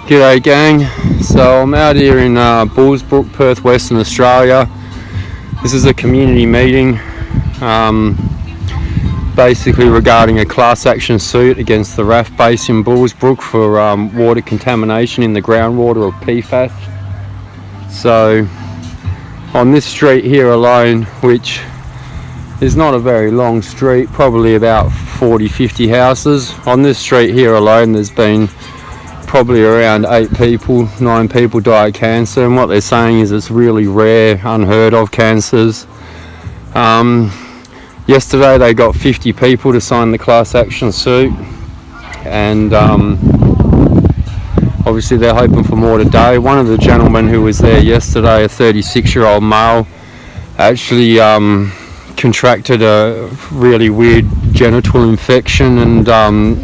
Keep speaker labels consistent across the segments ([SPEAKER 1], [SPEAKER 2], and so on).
[SPEAKER 1] G'day gang, so I'm out here in Bullsbrook, Perth, Western Australia. This is a community meeting basically regarding a class action suit against the Raaf base in Bullsbrook for water contamination in the groundwater of PFAS. So on this street here alone, which is not a very long street, probably about 40-50 houses, on this street here alone there's been probably around 9 people die of cancer, and what they're saying is it's really rare, unheard of cancers. Yesterday they got 50 people to sign the class action suit, and obviously they're hoping for more today. One of the gentlemen who was there yesterday, a 36-year-old male, actually contracted a really weird genital infection and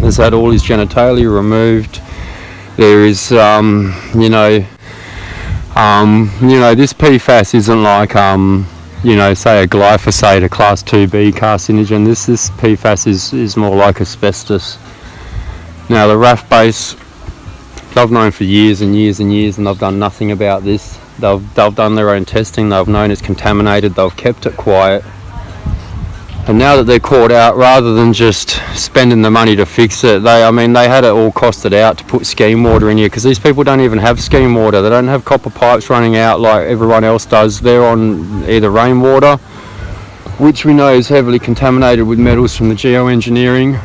[SPEAKER 1] has had all his genitalia removed. There is, this PFAS isn't like, say a glyphosate, a class 2B carcinogen. This PFAS is more like asbestos. Now the Raaf base, they've known for years and years and years, and they've done nothing about this. They've done their own testing. They've known it's contaminated. They've kept it quiet. And now that they're caught out, rather than just spending the money to fix it, they had it all costed out to put scheme water in here, because these people don't even have scheme water. They don't have copper pipes running out like everyone else does. They're on either rainwater, which we know is heavily contaminated with metals from the geoengineering,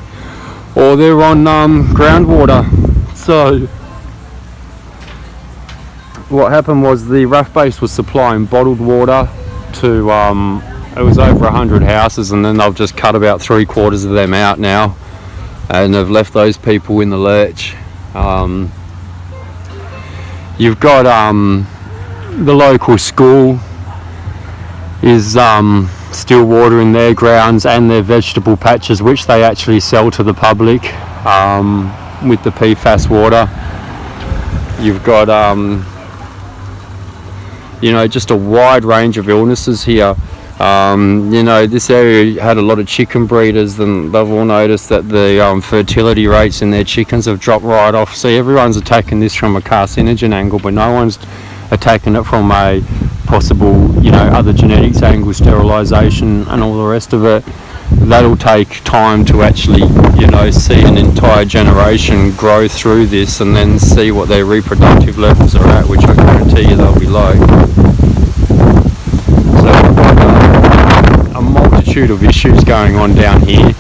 [SPEAKER 1] or they're on groundwater. So what happened was the Raaf base was supplying bottled water to it was over 100 houses, and then they've just cut about 3/4 of them out now, and they've left those people in the lurch. You've got the local school is still watering their grounds and their vegetable patches, which they actually sell to the public with the PFAS water. You've got just a wide range of illnesses here. This area had a lot of chicken breeders, and they've all noticed that the fertility rates in their chickens have dropped right off. See, everyone's attacking this from a carcinogen angle, but no one's attacking it from a possible, other genetics angle, sterilisation and all the rest of it. That'll take time to actually, see an entire generation grow through this, and then see what their reproductive levels are at, which I guarantee you they'll be low. A multitude of issues going on down here.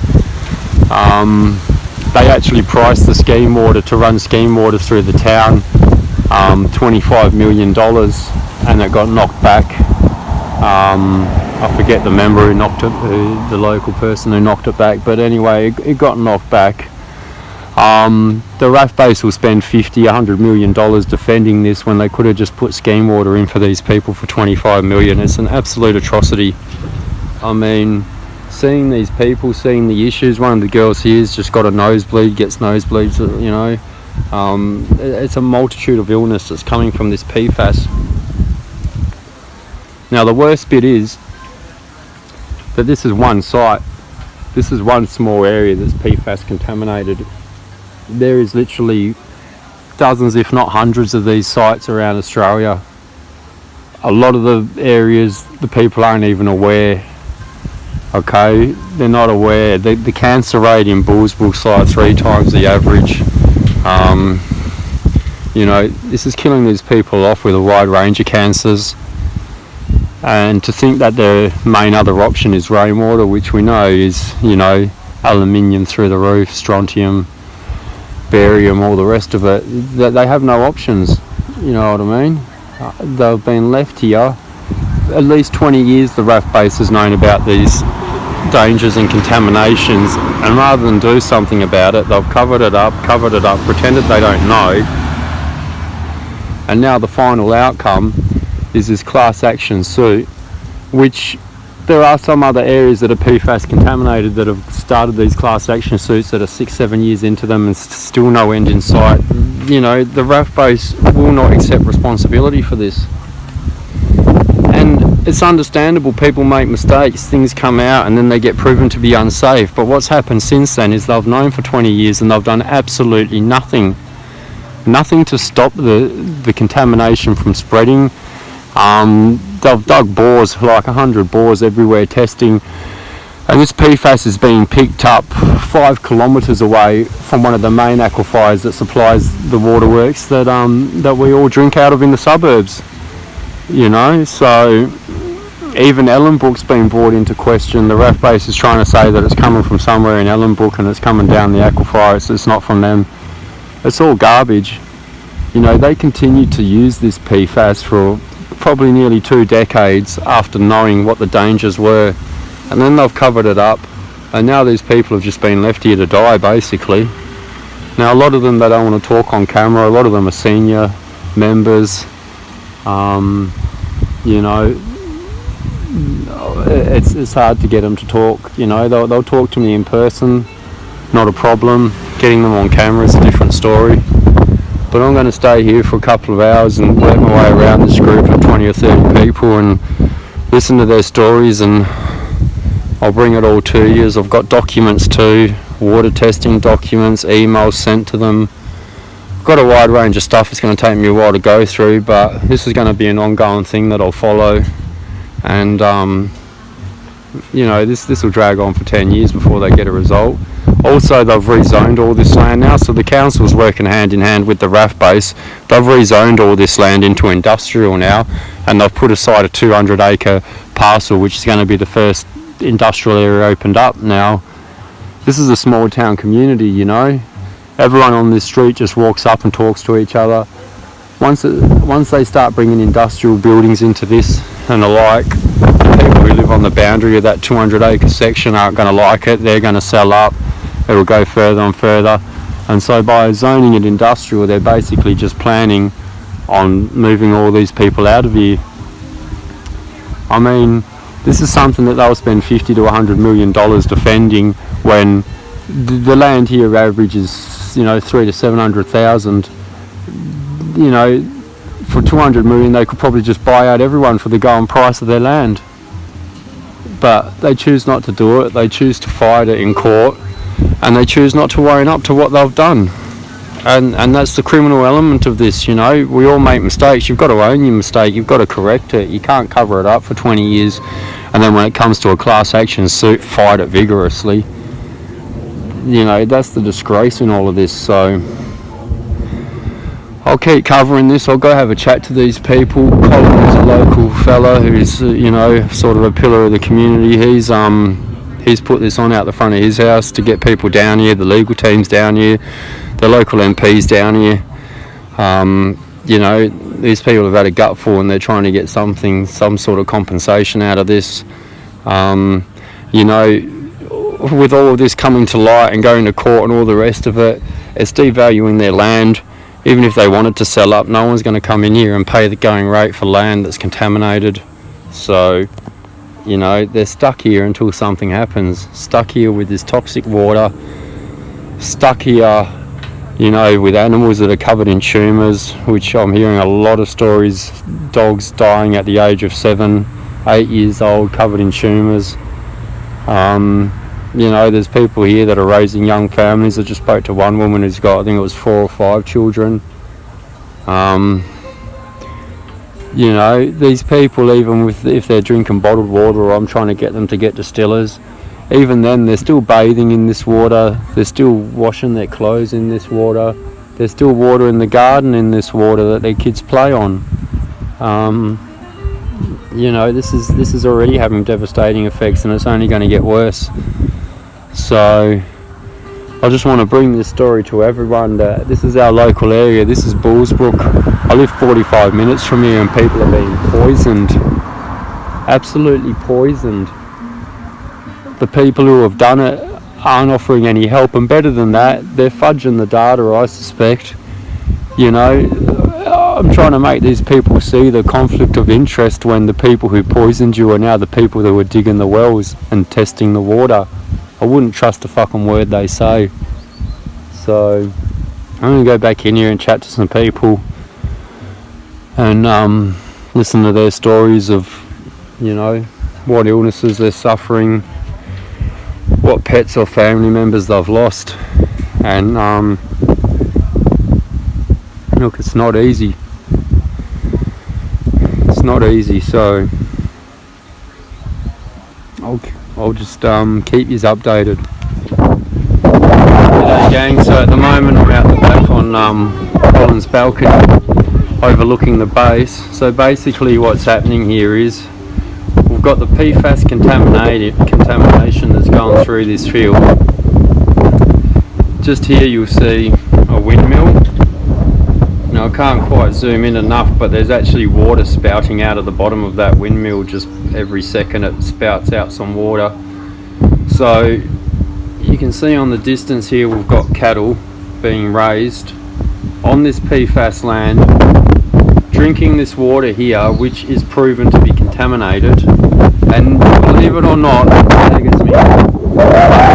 [SPEAKER 1] They actually priced the scheme water to run scheme water through the town, $25 million, and it got knocked back. I forget the member who knocked it, the local person who knocked it back, but anyway, it got knocked back. The Raaf base will spend $100 million defending this, when they could have just put scheme water in for these people for $25 million. It's an absolute atrocity. Seeing these people, seeing the issues. One of the girls here's just got a nosebleed, gets nosebleeds, it's a multitude of illness that's coming from this PFAS. Now the worst bit is that this is one site. This is one small area that's PFAS contaminated. There is literally dozens, if not hundreds, of these sites around Australia. A lot of the areas, the people aren't even aware. Okay, they're not aware. The cancer rate in Bullsbrook's like 3 times the average. This is killing these people off with a wide range of cancers. And to think that their main other option is rainwater, which we know is, aluminium through the roof, strontium, barium, all the rest of it, that they have no options. You know what I mean? They've been left here. At least 20 years the Raaf base has known about these dangers and contaminations, and rather than do something about it, they've covered it up, pretended they don't know. And now the final outcome is this class action suit, which there are some other areas that are PFAS contaminated that have started these class action suits that are 6-7 years into them and still no end in sight. The Raaf base will not accept responsibility for this. And it's understandable, people make mistakes, things come out and then they get proven to be unsafe. But what's happened since then is they've known for 20 years and they've done absolutely nothing Nothing to stop the contamination from spreading. They've dug bores, like 100 bores everywhere testing, and this PFAS is being picked up 5 kilometres away from one of the main aquifers that supplies the waterworks that we all drink out of in the suburbs. You know, so even Ellenbrook's been brought into question. The Raaf base is trying to say that it's coming from somewhere in Ellenbrook and it's coming down the aquifer. It's not from them. It's all garbage. You know, they continued to use this PFAS for probably nearly 2 decades after knowing what the dangers were, and then they've covered it up, and now these people have just been left here to die, basically. Now, a lot of them, they don't want to talk on camera. A lot of them are senior members. You know, it's hard to get them to talk. You know, they'll talk to me in person, not a problem. Getting them on camera is a different story. But I'm going to stay here for a couple of hours and work my way around this group of 20 or 30 people and listen to their stories, and I'll bring it all to you. I've got documents too, water testing documents, emails sent to them. I've got a wide range of stuff. It's going to take me a while to go through, but this is going to be an ongoing thing that I'll follow. And you know, this will drag on for 10 years before they get a result. Also, they've rezoned all this land now, so the council's working hand in hand with the Raaf base. They've rezoned all this land into industrial now, and they've put aside a 200-acre parcel, which is going to be the first industrial area opened up. Now, this is a small town community, you know. Everyone on this street just walks up and talks to each other. Once they start bringing industrial buildings into this and the like, the people who live on the boundary of that 200-acre section aren't going to like it. They're going to sell up. It'll go further and further, and so by zoning it industrial, they're basically just planning on moving all these people out of here. I mean, this is something that they'll spend $50 to $100 million defending, when the land here averages, you know, 300,000 to 700,000. You know, for 200 million, they could probably just buy out everyone for the going price of their land. But they choose not to do it. They choose to fight it in court. And they choose not to own up to what they've done, and that's the criminal element of this. You know, we all make mistakes. You've got to own your mistake. You've got to correct it. You can't cover it up for 20 years and then when it comes to a class action suit, fight it vigorously. You know, that's the disgrace in all of this. So I'll keep covering this. I'll go have a chat to these people. Colin is a local fella who's, you know, sort of a pillar of the community. He's put this on out the front of his house to get people down here, the legal team's down here, the local MP's down here. You know, these people have had a gutful and they're trying to get some sort of compensation out of this. You know, with all of this coming to light and going to court and all the rest of it, it's devaluing their land. Even if they wanted to sell up, no one's going to come in here and pay the going rate for land that's contaminated. So, you know, they're stuck here until something happens. Stuck here with this toxic water. Stuck here, you know, with animals that are covered in tumours, which I'm hearing a lot of stories. Dogs dying at the age of 7, 8 years old, covered in tumours. You know, there's people here that are raising young families. I just spoke to one woman who's got, I think it was 4 or 5 children. You know, these people, even if they're drinking bottled water, or I'm trying to get them to get distillers, even then they're still bathing in this water, they're still washing their clothes in this water, there's still water in the garden in this water that their kids play on. You know, this is already having devastating effects, and it's only going to get worse. So I just want to bring this story to everyone that this is our local area. This is Bullsbrook. I live 45 minutes from here and people are being poisoned. Absolutely poisoned. The people who have done it aren't offering any help, and better than that, they're fudging the data, I suspect. You know, I'm trying to make these people see the conflict of interest when the people who poisoned you are now the people that were digging the wells and testing the water. I wouldn't trust a fucking word they say. So I'm going to go back in here and chat to some people and listen to their stories of, you know, what illnesses they're suffering, what pets or family members they've lost, and Look, it's not easy. It's not easy, so I'll just keep yous updated. G'day gang, so at the moment I'm out the back on Colin's balcony overlooking the base. So basically what's happening here is we've got the PFAS contamination that's going through this field. Just here you'll see a windmill. Now I can't quite zoom in enough, but there's actually water spouting out of the bottom of that windmill. Just every second it spouts out some water. So you can see on the distance here we've got cattle being raised on this PFAS land, drinking this water here, which is proven to be contaminated. And believe it or not, this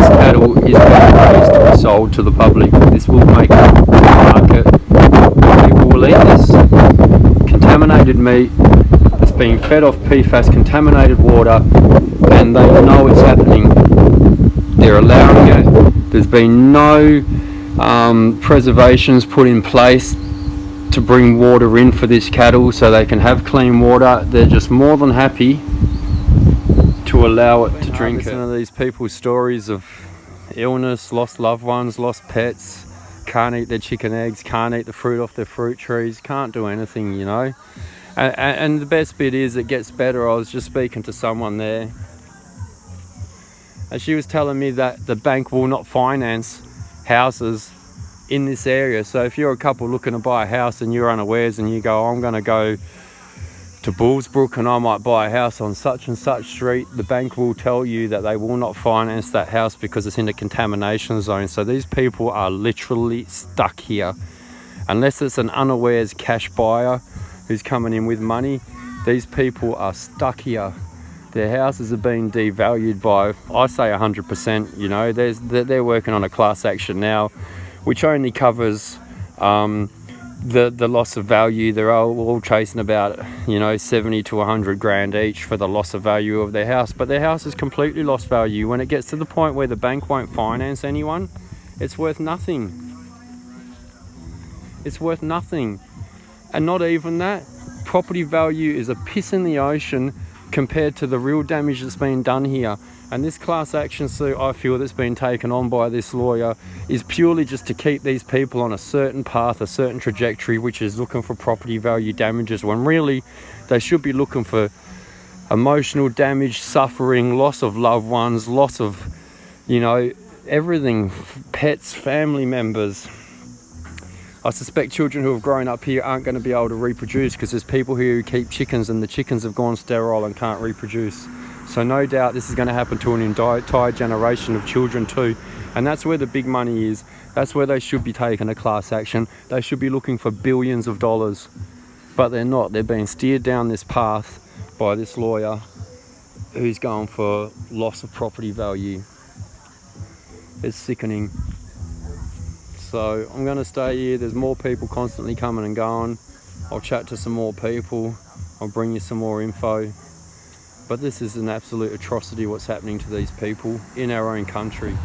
[SPEAKER 1] cattle is being raised to be sold to the public. This will make it to the market. People will eat this contaminated meat that's being fed off PFAS contaminated water, and they know it's happening. They're allowing it. There's been no preservations put in place to bring water in for this cattle so they can have clean water. They're just more than happy to allow it to drink it. Listen to these people's stories of illness, lost loved ones, lost pets, can't eat their chicken eggs, can't eat the fruit off their fruit trees, can't do anything, you know. And the best bit is it gets better. I was just speaking to someone there, and she was telling me that the bank will not finance houses in this area. So if you're a couple looking to buy a house and you're unawares and you go, I'm going to go to Bullsbrook and I might buy a house on such and such street, the bank will tell you that they will not finance that house because it's in a contamination zone. So these people are literally stuck here. Unless it's an unawares cash buyer who's coming in with money, these people are stuck here. Their houses are being devalued by, I say 100%, you know. They're working on a class action now, which only covers the loss of value. They're all chasing about, you know, 70 to 100 grand each for the loss of value of their house, but their house has completely lost value. When it gets to the point where the bank won't finance anyone, it's worth nothing. It's worth nothing. And not even that, property value is a piss in the ocean compared to the real damage that's been done here. And this class action suit, I feel, that's been taken on by this lawyer is purely just to keep these people on a certain path, a certain trajectory, which is looking for property value damages, when really they should be looking for emotional damage, suffering, loss of loved ones, loss of, you know, everything, pets, family members. I suspect children who have grown up here aren't going to be able to reproduce because there's people here who keep chickens and the chickens have gone sterile and can't reproduce. So no doubt this is going to happen to an entire generation of children too. And that's where the big money is. That's where they should be taking a class action. They should be looking for billions of dollars. But they're not. They're being steered down this path by this lawyer who's going for loss of property value. It's sickening. So I'm going to stay here. There's more people constantly coming and going. I'll chat to some more people. I'll bring you some more info. But this is an absolute atrocity what's happening to these people in our own country.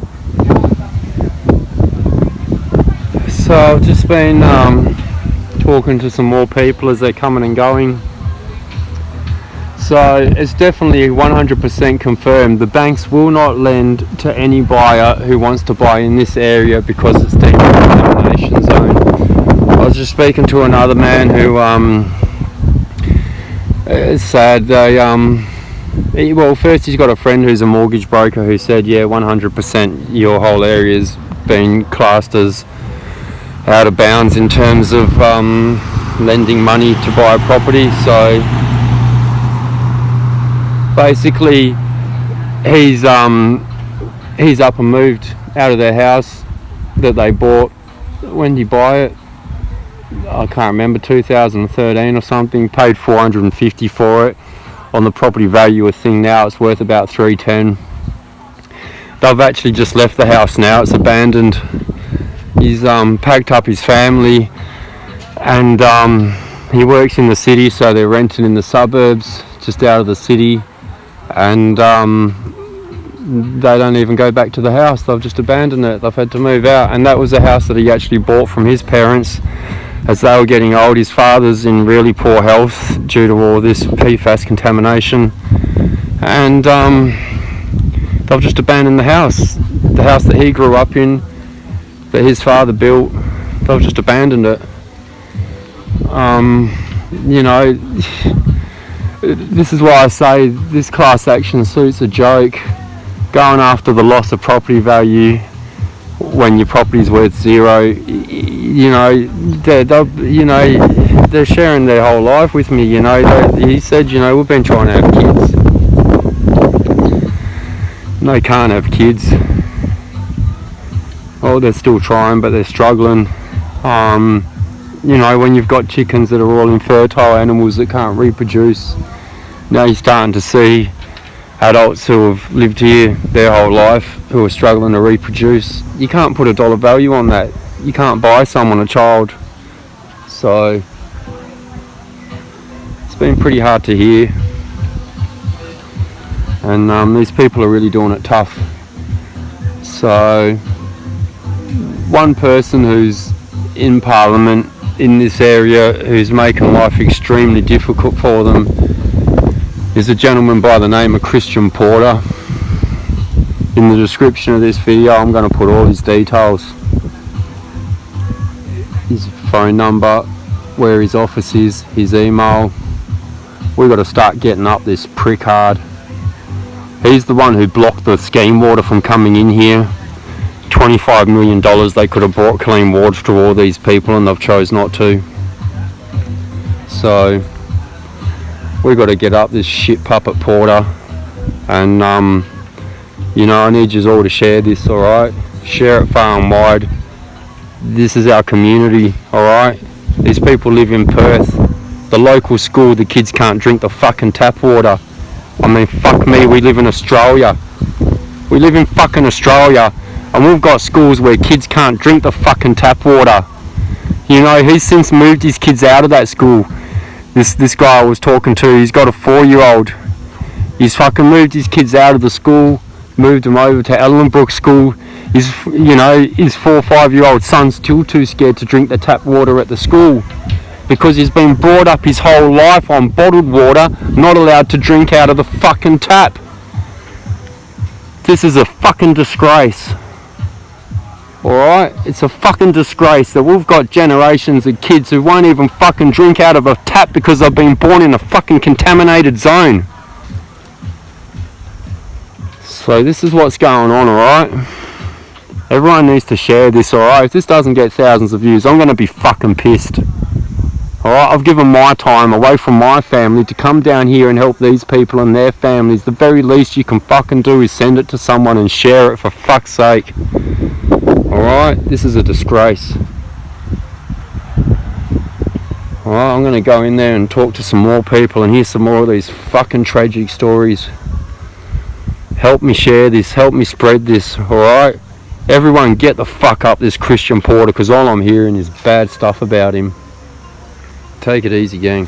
[SPEAKER 1] So I've just been talking to some more people as they're coming and going. So it's definitely 100% confirmed. The banks will not lend to any buyer who wants to buy in this area because it's deemed a contamination zone. I was just speaking to another man who, it's sad, well, first he's got a friend who's a mortgage broker who said, yeah, 100% your whole area's been classed as out of bounds in terms of lending money to buy a property. So basically he's up and moved out of their house that they bought. When did he buy it? I can't remember, 2013 or something. Paid 450 for it. On the property value of thing now, it's worth about 310. They've actually just left the house now. It's abandoned. He's packed up his family, and he works in the city, so they're renting in the suburbs just out of the city, and they don't even go back to the house. They've just abandoned it. They've had to move out, and that was a house that he actually bought from his parents as they were getting old. His father's in really poor health due to all this PFAS contamination, and they've just abandoned the house that he grew up in, that his father built. They've just abandoned it. You know, this is why I say this class action suit's a joke. Going after the loss of property value when your property's worth zero. You know, they're sharing their whole life with me. You know, he said, you know, we've been trying to have kids. They can't have kids. Oh, they're still trying, but they're struggling. You know, when you've got chickens that are all infertile animals that can't reproduce, now you're starting to see adults who have lived here their whole life who are struggling to reproduce. You can't put a dollar value on that. You can't buy someone a child. So it's been pretty hard to hear, and these people are really doing it tough. So one person who's in Parliament in this area who's making life extremely difficult for them is a gentleman by the name of Christian Porter. In the description of this video I'm going to put all his details, his phone number, where his office is, his email. We've got to start getting up this prick hard. He's the one who blocked the scheme water from coming in here. $25 million they could have brought clean water to all these people, and they've chose not to. So we've got to get up this shit puppet Porter, and you know, I need you all to share this, alright? Share it far and wide. This is our community, alright? These people live in Perth. The local school, the kids can't drink the fucking tap water. I mean, fuck me, we live in Australia. We live in fucking Australia, and we've got schools where kids can't drink the fucking tap water. You know, he's since moved his kids out of that school. This guy I was talking to, he's got a 4-year-old. He's fucking moved his kids out of the school, moved them over to Ellenbrook school. His 4 or 5-year-old son's still too scared to drink the tap water at the school, because he's been brought up his whole life on bottled water, not allowed to drink out of the fucking tap. This is a fucking disgrace. Alright? It's a fucking disgrace that we've got generations of kids who won't even fucking drink out of a tap because they've been born in a fucking contaminated zone. So this is what's going on, alright? Everyone needs to share this, alright? If this doesn't get thousands of views, I'm going to be fucking pissed. Alright, I've given my time away from my family to come down here and help these people and their families. The very least you can fucking do is send it to someone and share it, for fuck's sake. Alright, this is a disgrace. Alright, I'm going to go in there and talk to some more people and hear some more of these fucking tragic stories. Help me share this, help me spread this, alright? Everyone get the fuck up this Christian Porter, because all I'm hearing is bad stuff about him. Take it easy, gang.